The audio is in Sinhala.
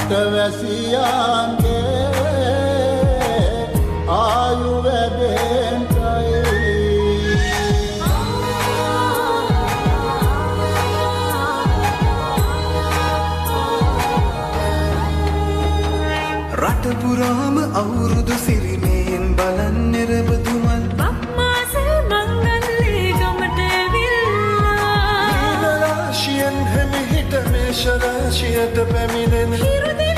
රටවැසියන්ගේ ආයු වැඩෙන්ටයි රට පුරාම අවුරුදු සිරිමයෙන් බලන් නිරබදුමල් බම්මාසේ මංගල්ලේ ගමට ඇවිල්ලා රාශියෙන් හැමිහිට මේෂ රාශියට පැමිණෙන හිරුදේ